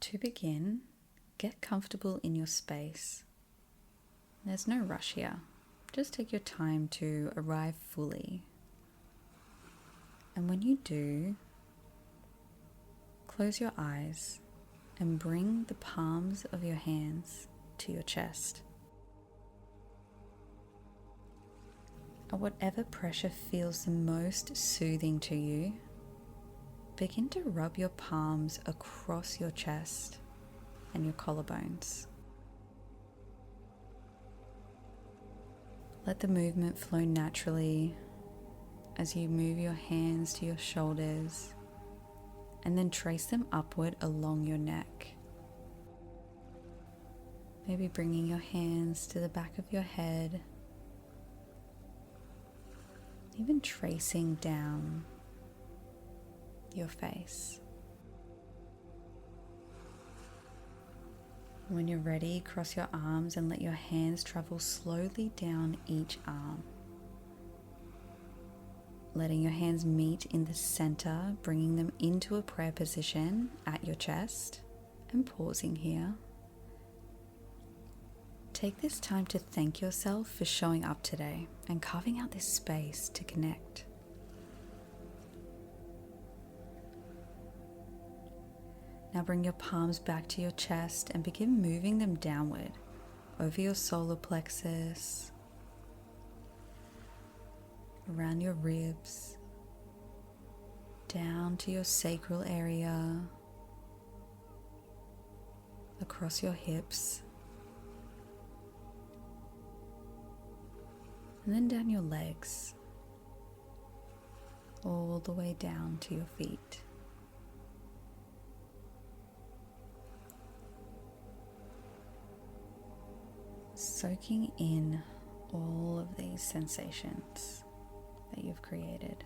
To begin, get comfortable in your space. There's no rush here. Just take your time to arrive fully. And when you do, close your eyes and bring the palms of your hands to your chest. At whatever pressure feels the most soothing to you, begin to rub your palms across your chest and your collarbones. Let the movement flow naturally as you move your hands to your shoulders and then trace them upward along your neck. Maybe bringing your hands to the back of your head, even tracing down your face. When you're ready, cross your arms and let your hands travel slowly down each arm. Letting your hands meet in the center, bringing them into a prayer position at your chest, and pausing here. Take this time to thank yourself for showing up today and carving out this space to connect. Now bring your palms back to your chest and begin moving them downward over your solar plexus, around your ribs, down to your sacral area, across your hips, and then down your legs, all the way down to your feet. Soaking in all of these sensations that you've created.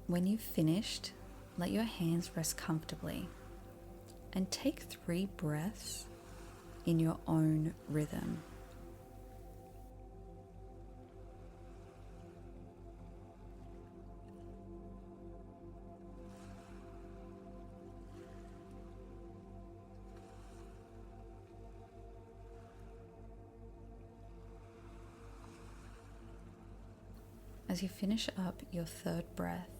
When you've finished, let your hands rest comfortably and take 3 breaths in your own rhythm. As you finish up your 3rd breath,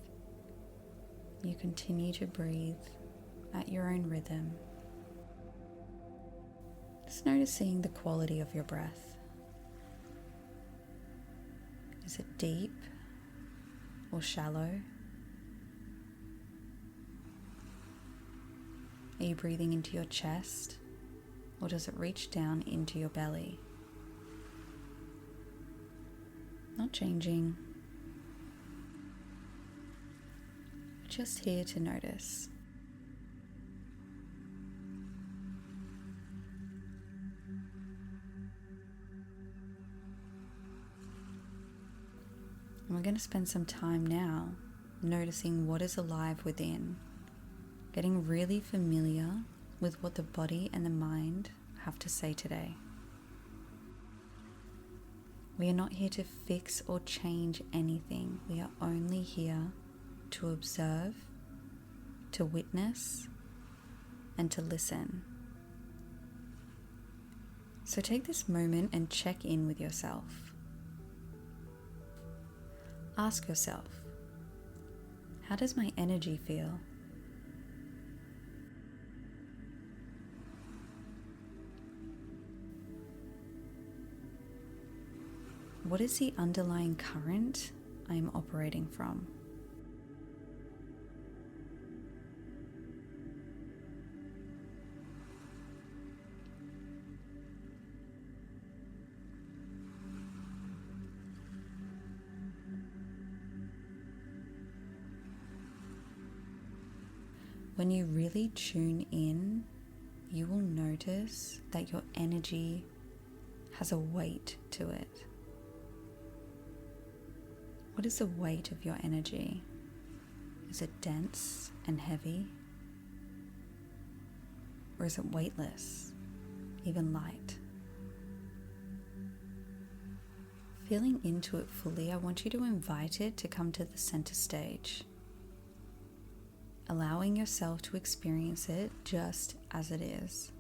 you continue to breathe at your own rhythm. Just noticing the quality of your breath. Is it deep or shallow? Are you breathing into your chest, or does it reach down into your belly? Not changing. Just here to notice. And we're going to spend some time now noticing what is alive within, getting really familiar with what the body and the mind have to say today. We are not here to fix or change anything. We are only here to observe, to witness, and to listen. So take this moment and check in with yourself. Ask yourself, how does my energy feel? What is the underlying current I am operating from? When you really tune in, you will notice that your energy has a weight to it. What is the weight of your energy? Is it dense and heavy? Or is it weightless, even light? feeling into it fully, I want you to invite it to come to the center stage, allowing yourself to experience it just as it is.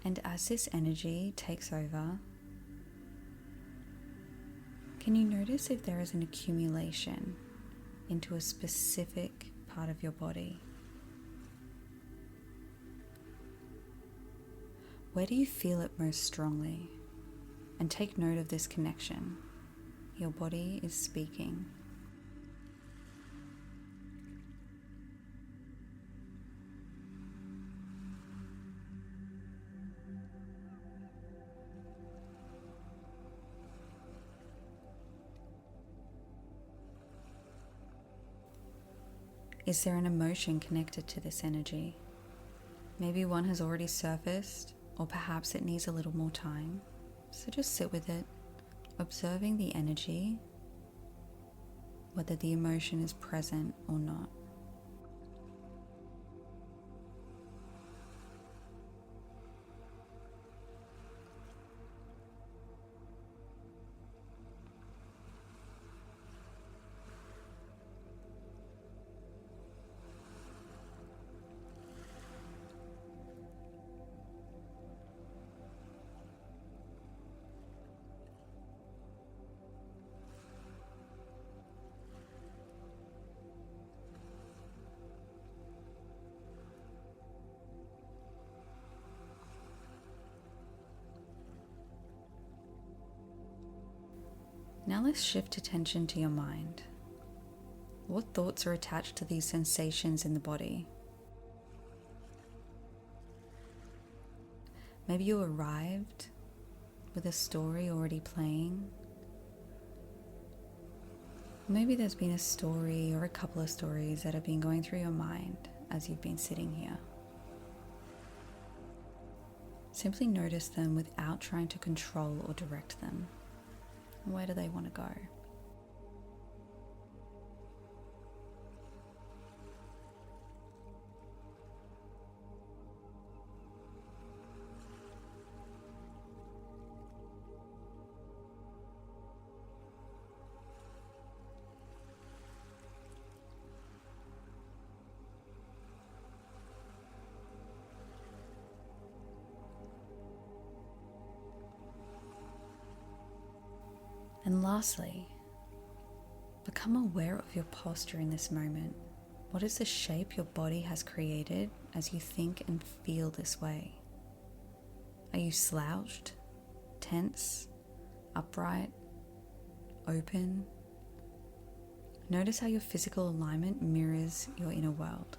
And as this energy takes over, can you notice if there is an accumulation into a specific part of your body? Where do you feel it most strongly? And take note of this connection. Your body is speaking. Is there an emotion connected to this energy? Maybe one has already surfaced, or perhaps it needs a little more time. So just sit with it, observing the energy, whether the emotion is present or not. Now let's shift attention to your mind. What thoughts are attached to these sensations in the body? Maybe you arrived with a story already playing. Maybe there's been a story or a couple of stories that have been going through your mind as you've been sitting here. Simply notice them without trying to control or direct them. Where do they want to go? And lastly, become aware of your posture in this moment. What is the shape your body has created as you think and feel this way? Are you slouched, tense, upright, open? Notice how your physical alignment mirrors your inner world.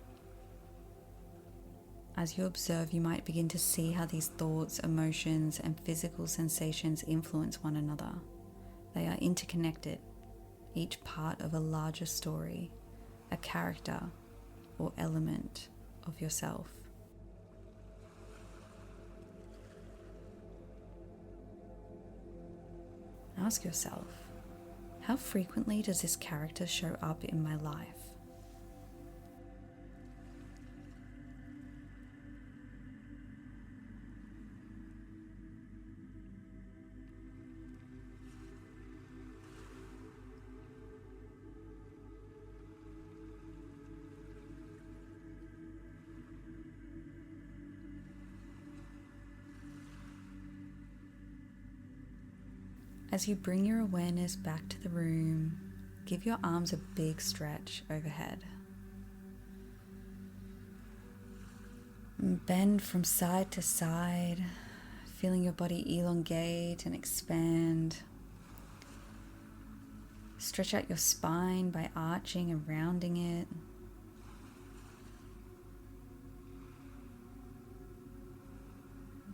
As you observe, you might begin to see how these thoughts, emotions, and physical sensations influence one another. They are interconnected, each part of a larger story, a character or element of yourself. Ask yourself, how frequently does this character show up in my life? As you bring your awareness back to the room, give your arms a big stretch overhead. Bend from side to side, feeling your body elongate and expand. Stretch out your spine by arching and rounding it.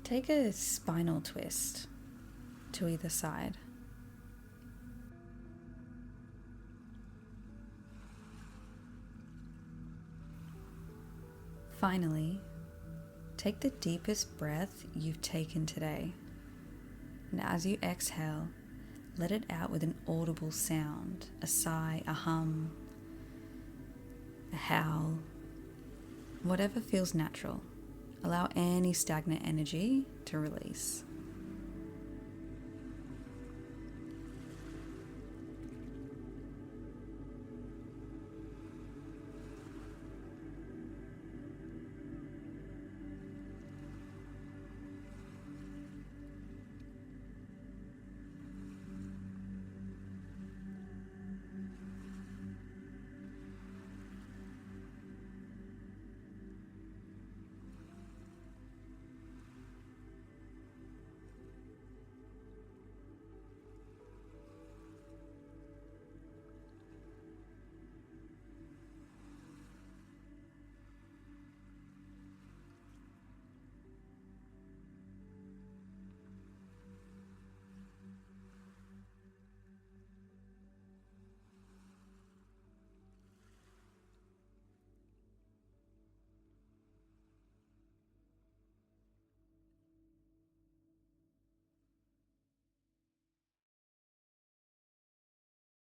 Take a spinal twist to either side. Finally, take the deepest breath you've taken today. And as you exhale, let it out with an audible sound, a sigh, a hum, a howl, whatever feels natural. Allow any stagnant energy to release.